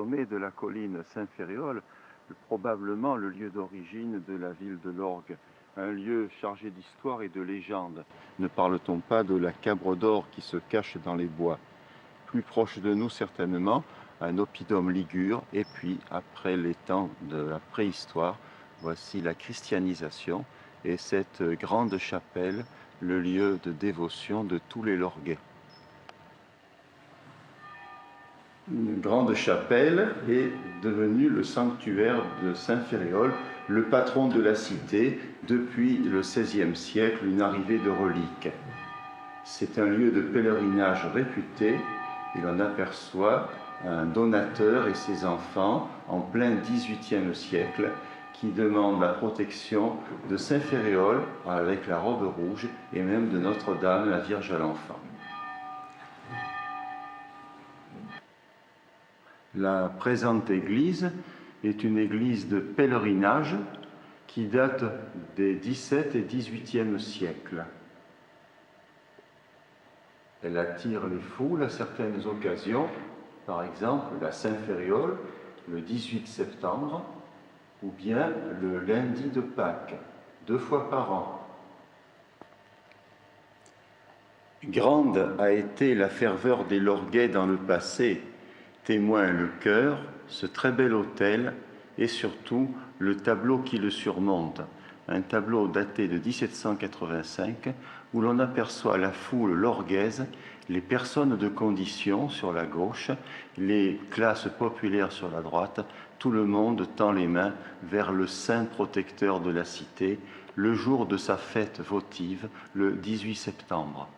sommet de la colline Saint-Ferréol, probablement le lieu d'origine de la ville de Lorgues, un lieu chargé d'histoire et de légende. Ne parle-t-on pas de la cabre d'or qui se cache dans les bois? Plus proche de nous certainement, un oppidum ligure, et puis après les temps de la préhistoire, voici la christianisation et cette grande chapelle, le lieu de dévotion de tous les Lorguais. Une grande chapelle est devenue le sanctuaire de Saint-Ferréol, le patron de la cité, depuis le XVIe siècle, une arrivée de reliques. C'est un lieu de pèlerinage réputé, et l'on aperçoit un donateur et ses enfants en plein XVIIIe siècle qui demandent la protection de Saint-Ferréol avec la robe rouge et même de Notre-Dame, la Vierge à l'Enfant. La présente église est une église de pèlerinage qui date des XVIIe et XVIIIe siècles. Elle attire les foules à certaines occasions, par exemple la Saint-Ferréol, le 18 septembre, ou bien le lundi de Pâques, 2 fois par an. Grande a été la ferveur des Lorguais dans le passé, témoin le chœur, ce très bel autel et surtout le tableau qui le surmonte, un tableau daté de 1785 où l'on aperçoit la foule lorguaise, les personnes de condition sur la gauche, les classes populaires sur la droite, tout le monde tend les mains vers le saint protecteur de la cité, le jour de sa fête votive, le 18 septembre.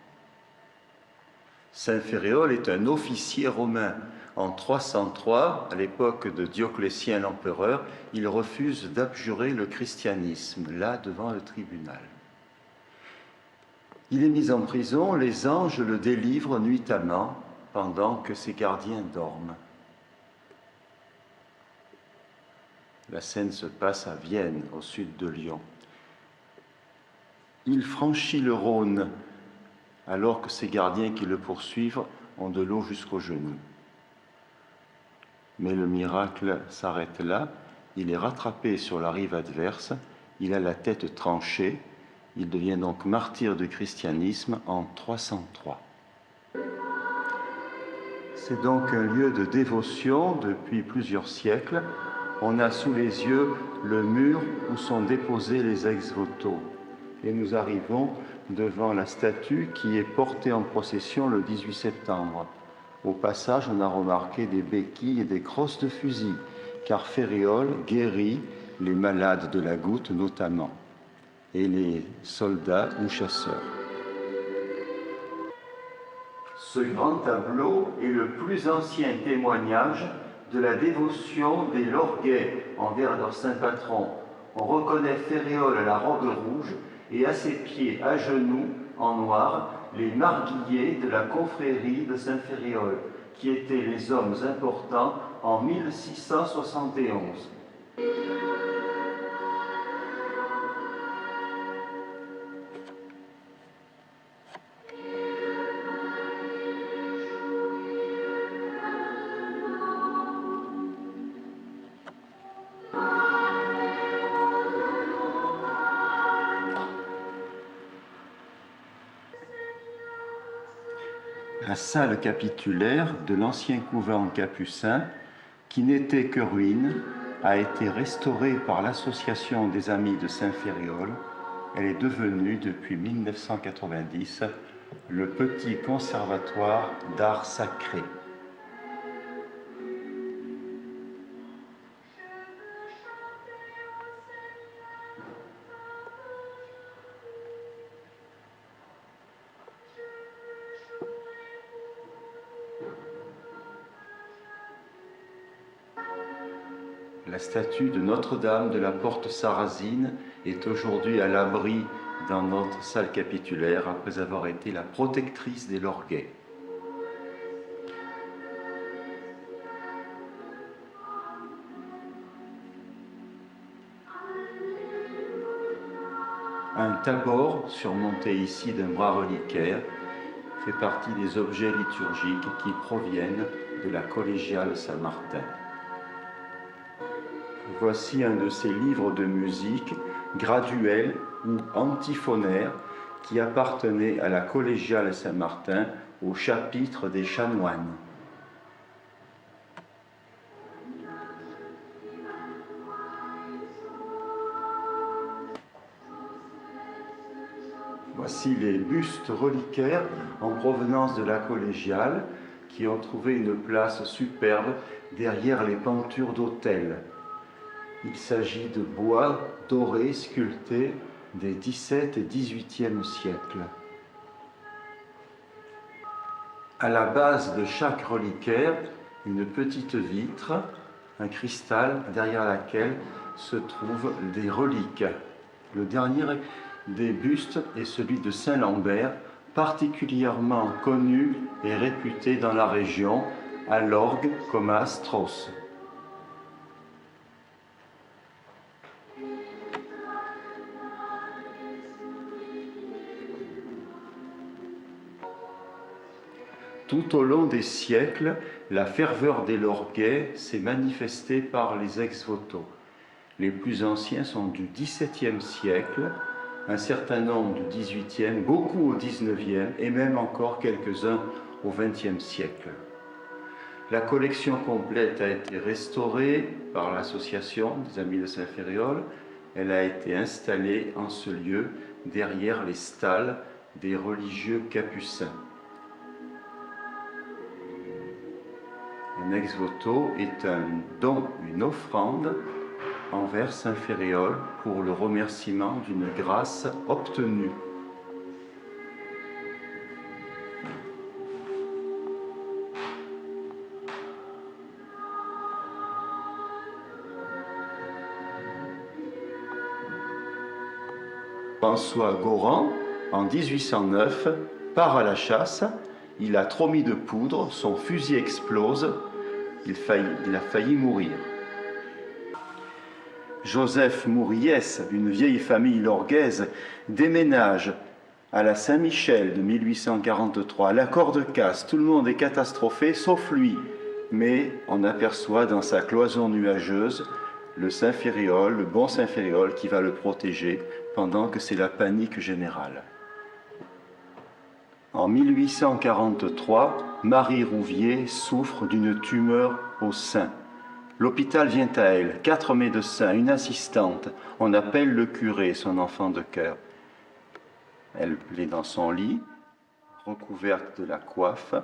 Saint-Ferréol est un officier romain. En 303, à l'époque de Dioclétien l'empereur, il refuse d'abjurer le christianisme, là devant le tribunal. Il est mis en prison, les anges le délivrent nuitamment pendant que ses gardiens dorment. La scène se passe à Vienne, au sud de Lyon. Il franchit le Rhône alors que ses gardiens qui le poursuivent ont de l'eau jusqu'aux genoux. Mais le miracle s'arrête là, il est rattrapé sur la rive adverse, il a la tête tranchée, il devient donc martyr du christianisme en 303. C'est donc un lieu de dévotion depuis plusieurs siècles. On a sous les yeux le mur où sont déposés les ex-voto. Et nous arrivons devant la statue qui est portée en procession le 18 septembre. Au passage, on a remarqué des béquilles et des crosses de fusil, car Ferréol guérit les malades de la goutte notamment, et les soldats ou chasseurs. Ce grand tableau est le plus ancien témoignage de la dévotion des Lorguais envers leur saint patron. On reconnaît Ferréol à la robe rouge et à ses pieds, à genoux, en noir, les marguilliers de la confrérie de Saint-Ferréol, qui étaient les hommes importants en 1671. La salle capitulaire de l'ancien couvent capucin, qui n'était que ruine, a été restaurée par l'Association des Amis de Saint-Ferréol. Elle est devenue, depuis 1990, le petit conservatoire d'art sacré. La statue de Notre-Dame de la Porte Sarrazine est aujourd'hui à l'abri dans notre salle capitulaire après avoir été la protectrice des Lorguais. Un tabor surmonté ici d'un bras reliquaire fait partie des objets liturgiques qui proviennent de la collégiale Saint-Martin. Voici un de ces livres de musique graduels ou antiphonaires qui appartenait à la collégiale Saint-Martin au chapitre des chanoines. Voici les bustes reliquaires en provenance de la collégiale qui ont trouvé une place superbe derrière les pentures d'autel. Il s'agit de bois doré sculptés des XVIIe et XVIIIe siècles. À la base de chaque reliquaire, une petite vitre, un cristal derrière laquelle se trouvent des reliques. Le dernier des bustes est celui de Saint-Lambert, particulièrement connu et réputé dans la région, à l'orgue comme à Strauss. Tout au long des siècles, la ferveur des lorguets s'est manifestée par les ex-voto. Les plus anciens sont du XVIIe siècle, un certain nombre du XVIIIe, beaucoup au XIXe et même encore quelques-uns au XXe siècle. La collection complète a été restaurée par l'association des Amis de Saint-Ferréol. Elle a été installée en ce lieu derrière les stalles des religieux capucins. Un ex-voto est un don, une offrande envers Saint-Ferréol pour le remerciement d'une grâce obtenue. François Goran, en 1809, part à la chasse. Il a trop mis de poudre, son fusil explose, il a failli mourir. Joseph Mouriès, d'une vieille famille lorguaise, déménage à la Saint-Michel de 1843. L'accord de casse, tout le monde est catastrophé, sauf lui. Mais on aperçoit dans sa cloison nuageuse le Saint-Ferréol, le bon Saint-Ferréol qui va le protéger pendant que c'est la panique générale. En 1843, Marie Rouvier souffre d'une tumeur au sein. L'hôpital vient à elle, 4 médecins, une assistante. On appelle le curé, son enfant de cœur. Elle est dans son lit, recouverte de la coiffe.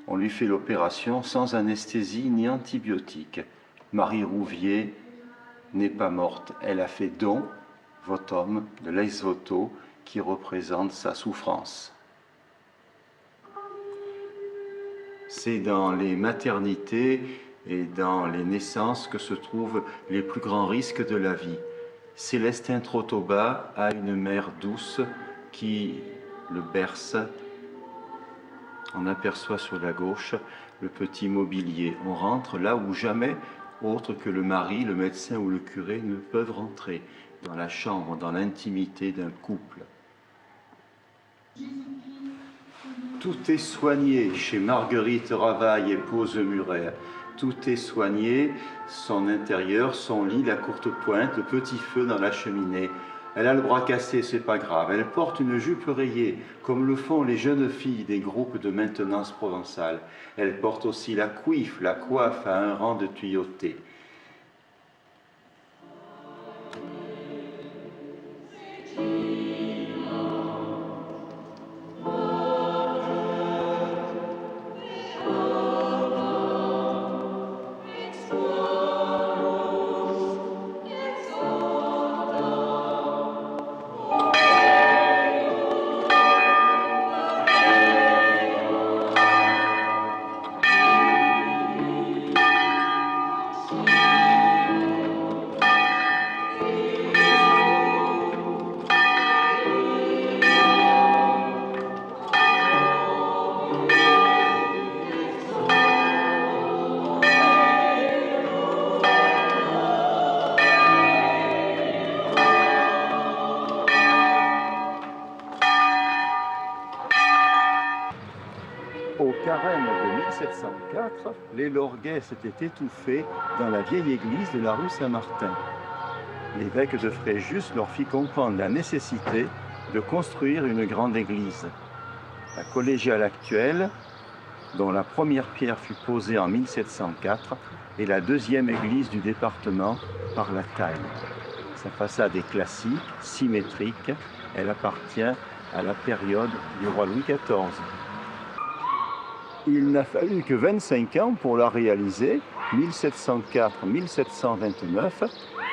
On lui fait l'opération sans anesthésie ni antibiotique. Marie Rouvier n'est pas morte. Elle a fait don, votum, de l'ex-voto, qui représente sa souffrance. C'est dans les maternités et dans les naissances que se trouvent les plus grands risques de la vie. Célestin Trottoba a une mère douce qui le berce. On aperçoit sur la gauche le petit mobilier. On rentre là où jamais autre que le mari, le médecin ou le curé ne peuvent rentrer, dans la chambre, dans l'intimité d'un couple. Tout est soigné chez Marguerite Ravaille, épouse Muret. Tout est soigné, son intérieur, son lit, la courte pointe, le petit feu dans la cheminée. Elle a le bras cassé, c'est pas grave. Elle porte une jupe rayée, comme le font les jeunes filles des groupes de maintenance provençale. Elle porte aussi la coiffe à un rang de tuyauté. 1704, les Lorguais s'étaient étouffés dans la vieille église de la rue Saint-Martin. L'évêque de Fréjus leur fit comprendre la nécessité de construire une grande église. La collégiale actuelle, dont la première pierre fut posée en 1704, est la deuxième église du département par la taille. Sa façade est classique, symétrique, elle appartient à la période du roi Louis XIV. Il n'a fallu que 25 ans pour la réaliser, 1704-1729.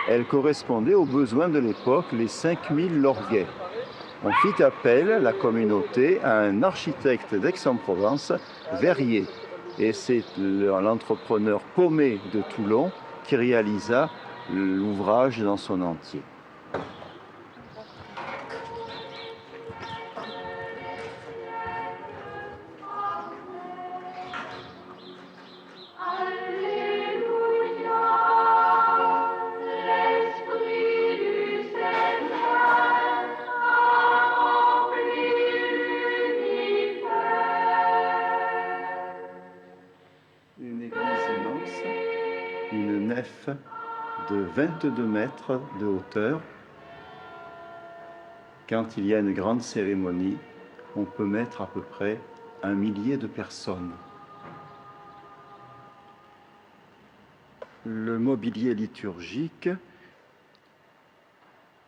Elle correspondait aux besoins de l'époque, les 5000 Lorguais. On fit appel, la communauté, à un architecte d'Aix-en-Provence, Verrier. Et c'est l'entrepreneur Paumet de Toulon qui réalisa l'ouvrage dans son entier. Une église immense, une nef de 22 mètres de hauteur. Quand il y a une grande cérémonie, on peut mettre à peu près 1 millier de personnes. Le mobilier liturgique,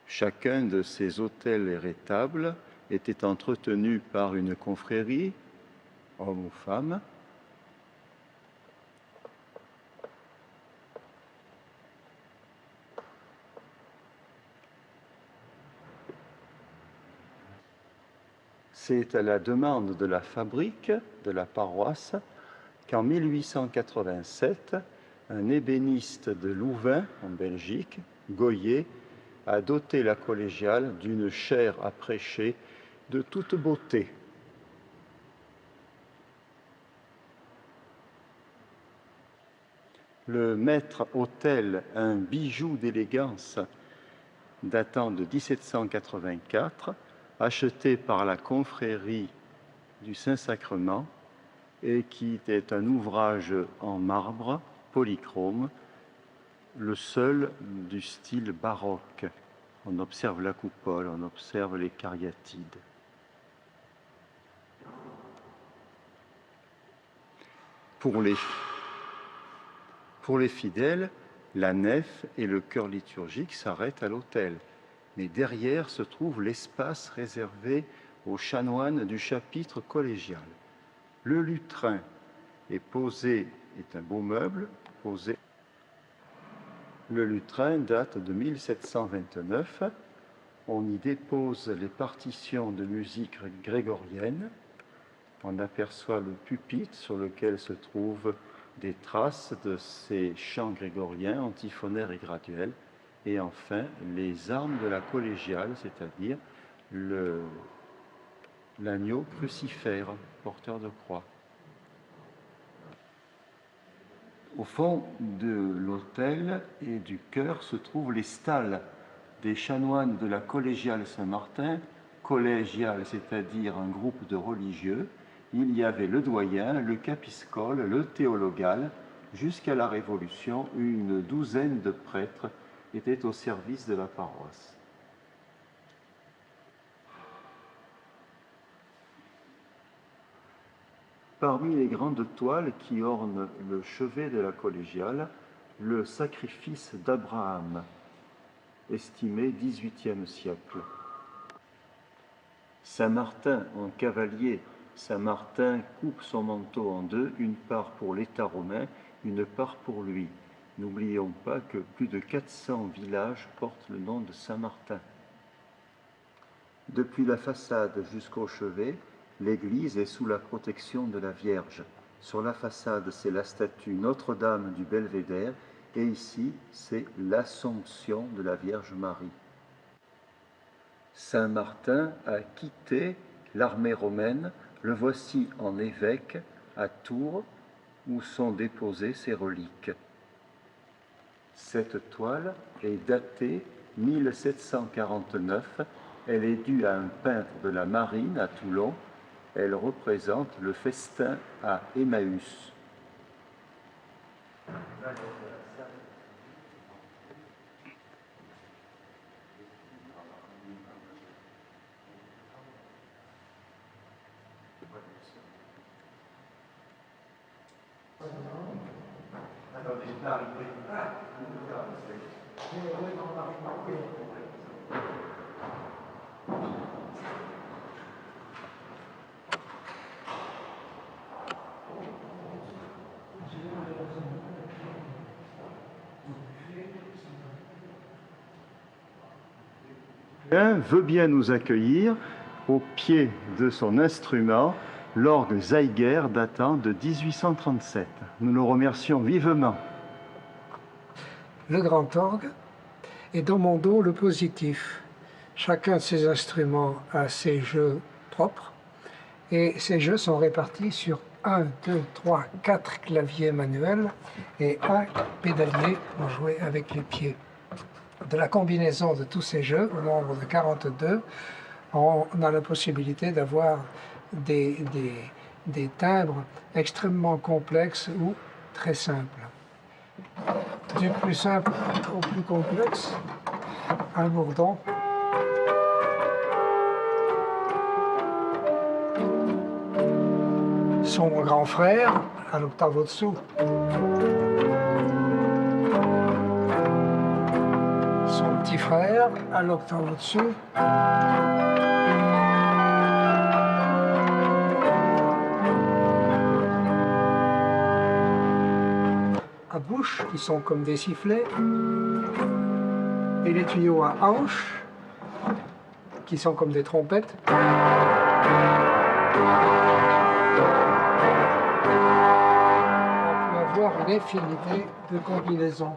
chacun de ces autels et rétables était entretenu par une confrérie, hommes ou femmes. C'est à la demande de la fabrique de la paroisse qu'en 1887, un ébéniste de Louvain, en Belgique, Goyer, a doté la collégiale d'une chaire à prêcher de toute beauté. Le maître-autel, un bijou d'élégance datant de 1784, acheté par la confrérie du Saint-Sacrement et qui était un ouvrage en marbre polychrome, le seul du style baroque. On observe la coupole, on observe les cariatides. Pour les fidèles, la nef et le chœur liturgique s'arrêtent à l'autel. Mais derrière se trouve l'espace réservé aux chanoines du chapitre collégial. Le lutrin est un beau meuble posé. Le lutrin date de 1729. On y dépose les partitions de musique grégorienne. On aperçoit le pupitre sur lequel se trouvent des traces de ces chants grégoriens, antiphonaires et graduels. Et enfin, les armes de la collégiale, c'est-à-dire l'agneau crucifère, porteur de croix. Au fond de l'autel et du chœur se trouvent les stalles des chanoines de la collégiale Saint-Martin. Collégiale, c'est-à-dire un groupe de religieux. Il y avait le doyen, le capiscole, le théologal. Jusqu'à la Révolution, une douzaine de prêtres était au service de la paroisse. Parmi les grandes toiles qui ornent le chevet de la collégiale, le sacrifice d'Abraham, estimé XVIIIe siècle. Saint-Martin en cavalier, Saint-Martin coupe son manteau en deux, une part pour l'État romain, une part pour lui. N'oublions pas que plus de 400 villages portent le nom de Saint-Martin. Depuis la façade jusqu'au chevet, l'église est sous la protection de la Vierge. Sur la façade, c'est la statue Notre-Dame du Belvédère, et ici, c'est l'Assomption de la Vierge Marie. Saint Martin a quitté l'armée romaine, le voici en évêque à Tours, où sont déposées ses reliques. Cette toile est datée 1749. Elle est due à un peintre de la Marine à Toulon. Elle représente le festin à Emmaüs. Veut bien nous accueillir au pied de son instrument, l'orgue Zeiger datant de 1837. Nous le remercions vivement. Le grand orgue est dans mon dos le positif. Chacun de ces instruments a ses jeux propres et ces jeux sont répartis sur 1, 2, 3, 4 claviers manuels et un pédalier pour jouer avec les pieds. De la combinaison de tous ces jeux, au nombre de 42, on a la possibilité d'avoir des timbres extrêmement complexes ou très simples. Du plus simple au plus complexe, un bourdon. Son grand frère, à l'octave au-dessous. Son petit frère, à l'octave au-dessus. À bouche, qui sont comme des sifflets. Et les tuyaux à hanches, qui sont comme des trompettes. On peut avoir une infinité de combinaisons.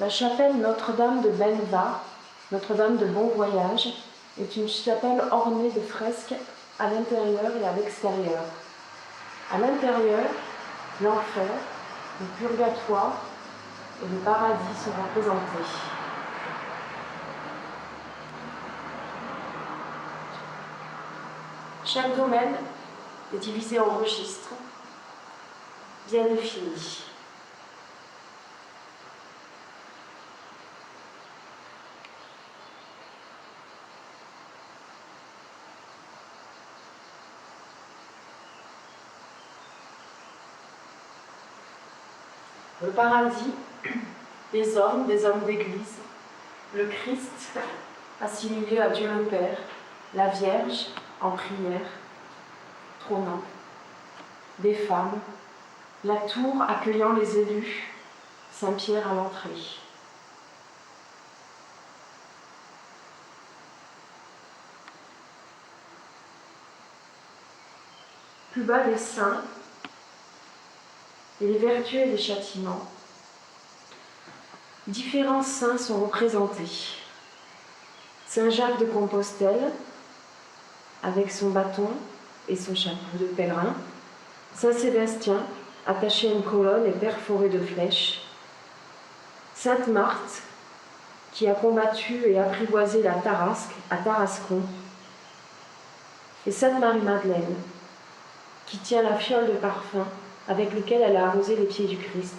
La chapelle Notre-Dame de Belva, Notre-Dame de Bon Voyage, est une chapelle ornée de fresques à l'intérieur et à l'extérieur. À l'intérieur, l'enfer, le purgatoire et le paradis sont représentés. Chaque domaine est divisé en registres bien définis. Le paradis, des hommes d'église, le Christ assimilé à Dieu le Père, la Vierge en prière, trônant, des femmes, la tour accueillant les élus, Saint-Pierre à l'entrée. Plus bas, les saints, et les vertus et les châtiments. Différents saints sont représentés. Saint Jacques de Compostelle, avec son bâton et son chapeau de pèlerin. Saint Sébastien, attaché à une colonne et perforé de flèches. Sainte Marthe, qui a combattu et apprivoisé la Tarasque à Tarascon. Et Sainte Marie-Madeleine, qui tient la fiole de parfum avec lequel elle a arrosé les pieds du Christ.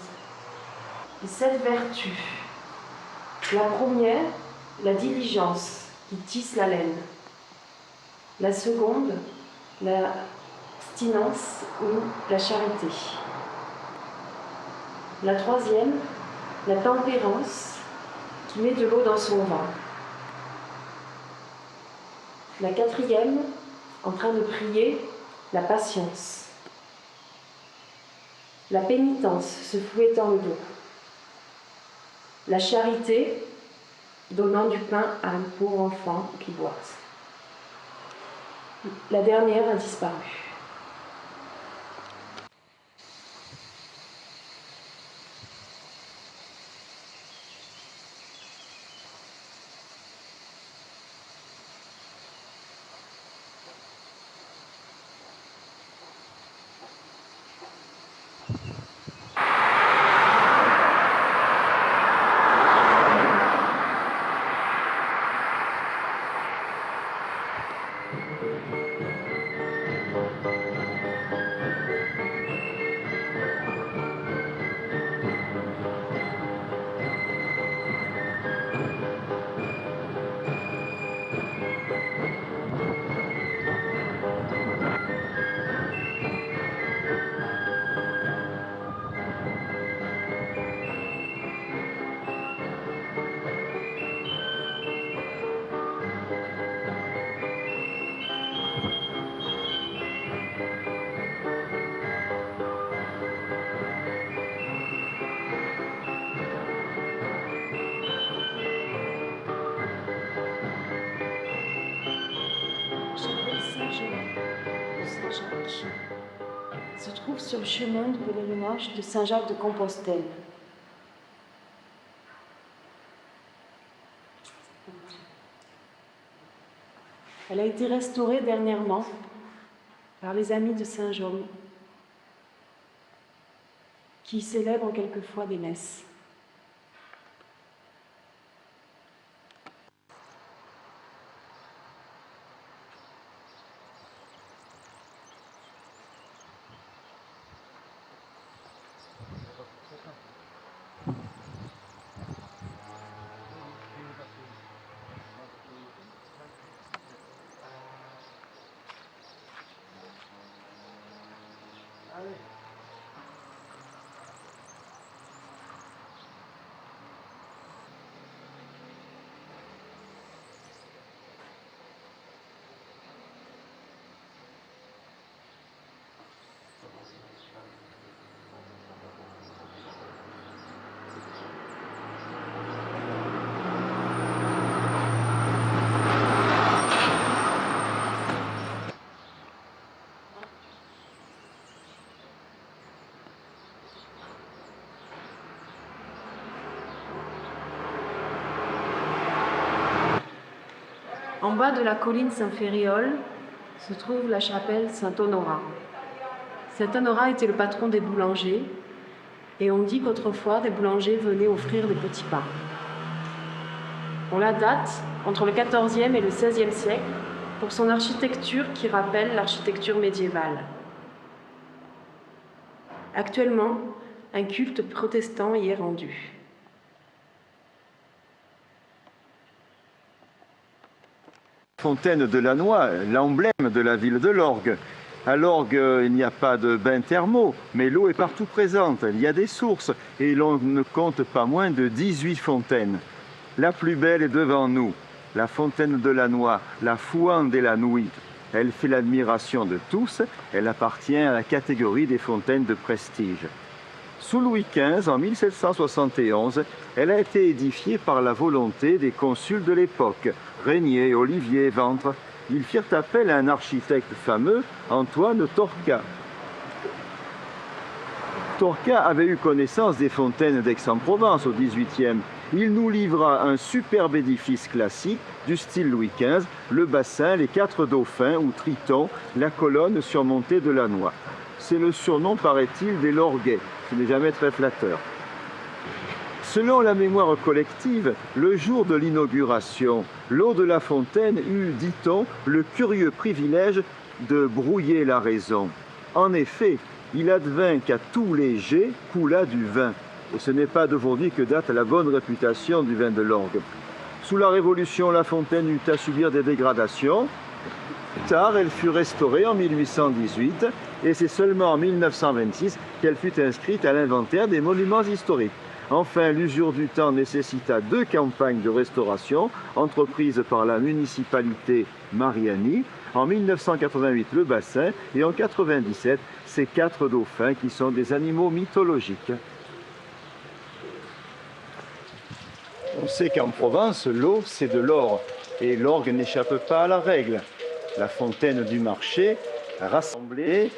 Et cette vertu, la première, la diligence, qui tisse la laine. La seconde, l'abstinence ou la charité. La troisième, la tempérance, qui met de l'eau dans son vin. La quatrième, en train de prier, la patience. La pénitence, se fouettant le dos. La charité, donnant du pain à un pauvre enfant qui boite. La dernière a disparu. Saint-Jacques se trouve sur le chemin de pèlerinage de Saint-Jacques de Compostelle. Elle a été restaurée dernièrement par les amis de Saint-Jaume qui y célèbrent quelquefois des messes. En bas de la colline Saint-Ferréol se trouve la chapelle Saint-Honorat. Saint-Honorat était le patron des boulangers et on dit qu'autrefois des boulangers venaient offrir des petits pains. On la date entre le XIVe et le XVIe siècle pour son architecture qui rappelle l'architecture médiévale. Actuellement, un culte protestant y est rendu. Fontaine de Lannoy, l'emblème de la ville de l'Orgue. À l'Orgue, il n'y a pas de bains thermaux, mais l'eau est partout présente. Il y a des sources et l'on ne compte pas moins de 18 fontaines. La plus belle est devant nous, la fontaine de Lannoy, la Fouan des Lanouilles. Elle fait l'admiration de tous, elle appartient à la catégorie des fontaines de prestige. Sous Louis XV, en 1771, elle a été édifiée par la volonté des consuls de l'époque, Régnier, Olivier, Ventre, ils firent appel à un architecte fameux, Antoine Torca. Torca avait eu connaissance des fontaines d'Aix-en-Provence au XVIIIe. Il nous livra un superbe édifice classique du style Louis XV, le bassin, les 4 dauphins ou tritons, la colonne surmontée de la noix. C'est le surnom, paraît-il, des Lorguais. Ce n'est jamais très flatteur. Selon la mémoire collective, le jour de l'inauguration, l'eau de la fontaine eut, dit-on, le curieux privilège de brouiller la raison. En effet, il advint qu'à tous les jets coula du vin. Et ce n'est pas d'aujourd'hui que date la bonne réputation du vin de l'Orgue. Sous la Révolution, la fontaine eut à subir des dégradations. Plus tard, elle fut restaurée en 1818 et c'est seulement en 1926 qu'elle fut inscrite à l'inventaire des monuments historiques. Enfin, l'usure du temps nécessita 2 campagnes de restauration entreprises par la municipalité Mariani. En 1988, le bassin et en 1997, ces 4 dauphins qui sont des animaux mythologiques. On sait qu'en Provence, l'eau, c'est de l'or et l'orgue n'échappe pas à la règle. La fontaine du marché rassemblait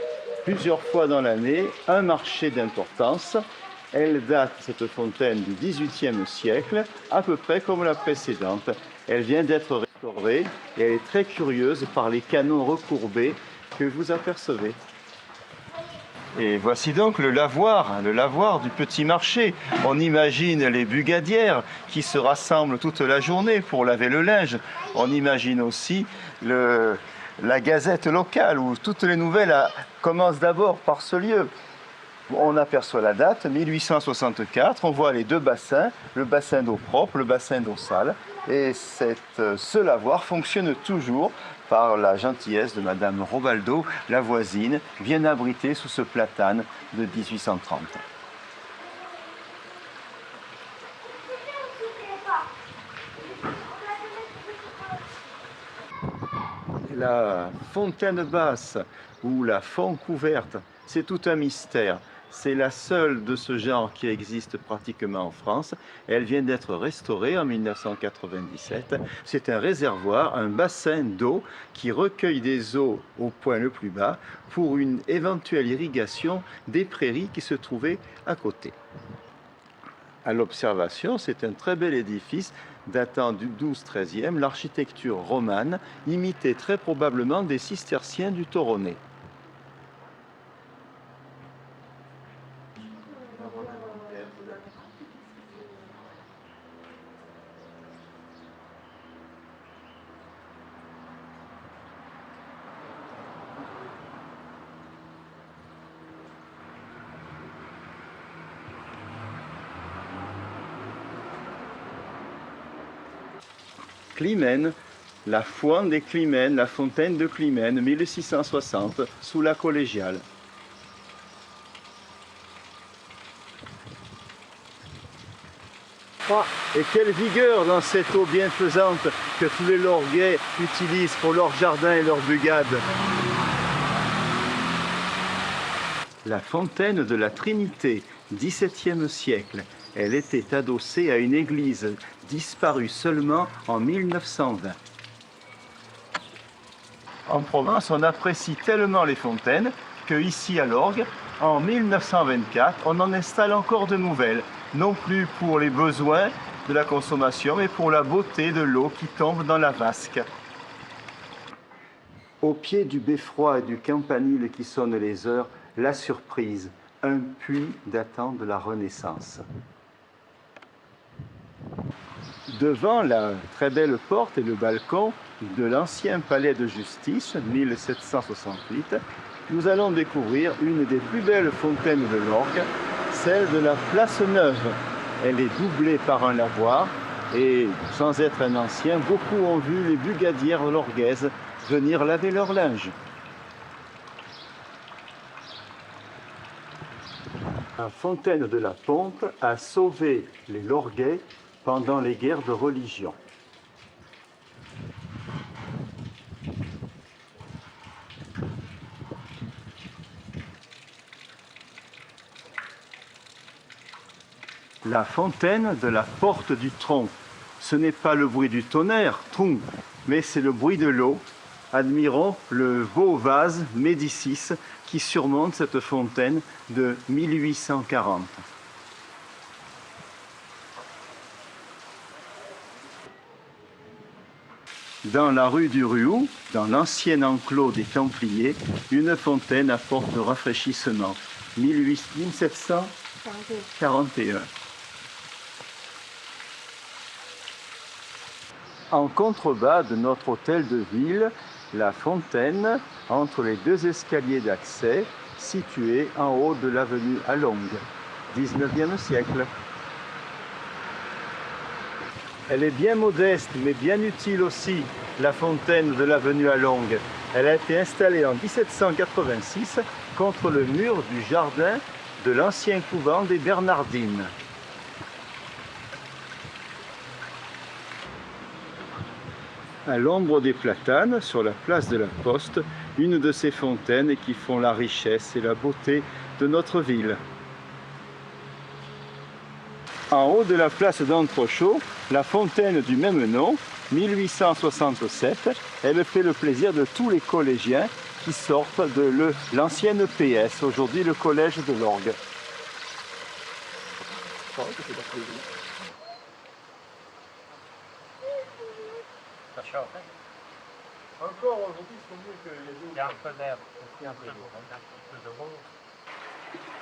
plusieurs fois dans l'année un marché d'importance. Elle date, cette fontaine, du XVIIIe siècle, à peu près comme la précédente. Elle vient d'être restaurée et elle est très curieuse par les canons recourbés que vous apercevez. Et voici donc le lavoir du petit marché. On imagine les bugadières qui se rassemblent toute la journée pour laver le linge. On imagine aussi la gazette locale où toutes les nouvelles commencent d'abord par ce lieu. On aperçoit la date, 1864, on voit les 2 bassins, le bassin d'eau propre, le bassin d'eau sale. Et ce lavoir fonctionne toujours par la gentillesse de Madame Robaldo, la voisine, bien abritée sous ce platane de 1830. La fontaine basse ou la font couverte, c'est tout un mystère. C'est la seule de ce genre qui existe pratiquement en France. Elle vient d'être restaurée en 1997. C'est un réservoir, un bassin d'eau qui recueille des eaux au point le plus bas pour une éventuelle irrigation des prairies qui se trouvaient à côté. À l'observation, c'est un très bel édifice datant du XII-XIIIe, l'architecture romane, imitée très probablement des cisterciens du Toronnais. Climène, la Fouan des Climènes, la fontaine de Climène, 1660, sous la collégiale. Et quelle vigueur dans cette eau bienfaisante que tous les Lorguais utilisent pour leur jardin et leur bugade. La fontaine de la Trinité, XVIIe siècle. Elle était adossée à une église disparue seulement en 1920. En Provence, on apprécie tellement les fontaines que ici à l'Orgue, en 1924, on en installe encore de nouvelles, non plus pour les besoins de la consommation, mais pour la beauté de l'eau qui tombe dans la vasque. Au pied du beffroi et du campanile qui sonne les heures, la surprise, un puits datant de la Renaissance. Devant la très belle porte et le balcon de l'ancien palais de justice, 1768, nous allons découvrir une des plus belles fontaines de l'Orgue, celle de la Place Neuve. Elle est doublée par un lavoir et, sans être un ancien, beaucoup ont vu les bugadières lorguaises venir laver leur linge. La fontaine de la Pompe a sauvé les Lorguais pendant les guerres de religion. La fontaine de la porte du Tronc. Ce n'est pas le bruit du tonnerre, tronc, mais c'est le bruit de l'eau admirons le beau vase Médicis qui surmonte cette fontaine de 1840. Dans la rue du Ruou, dans l'ancien enclos des Templiers, une fontaine apporte le rafraîchissement. 1741. En contrebas de notre hôtel de ville, la fontaine entre les deux escaliers d'accès situés en haut de l'avenue Alongue, 19e siècle. Elle est bien modeste mais bien utile aussi, la fontaine de l'avenue Alongue. Elle a été installée en 1786 contre le mur du jardin de l'ancien couvent des Bernardines. À l'ombre des platanes, sur la place de la Poste, une de ces fontaines qui font la richesse et la beauté de notre ville. En haut de la place d'Entrechaux, la fontaine du même nom, 1867, elle fait le plaisir de tous les collégiens qui sortent de l'ancienne PS, aujourd'hui le collège de l'Orgue. Encore aujourd'hui, c'est mieux que les autres. Il y a un peu d'air.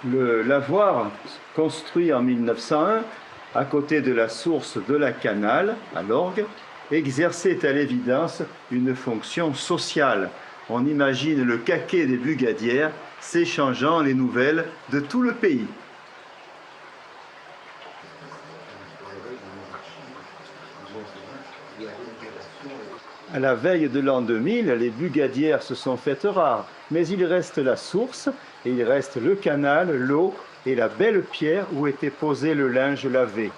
Le lavoir, construit en 1901, à côté de la source de la Canale, à l'Orgue, exerçait à l'évidence une fonction sociale. On imagine le caquet des bugadières s'échangeant les nouvelles de tout le pays. À la veille de l'an 2000, les bugadières se sont faites rares, mais il reste la source, et il reste le canal, l'eau et la belle pierre où était posé le linge lavé.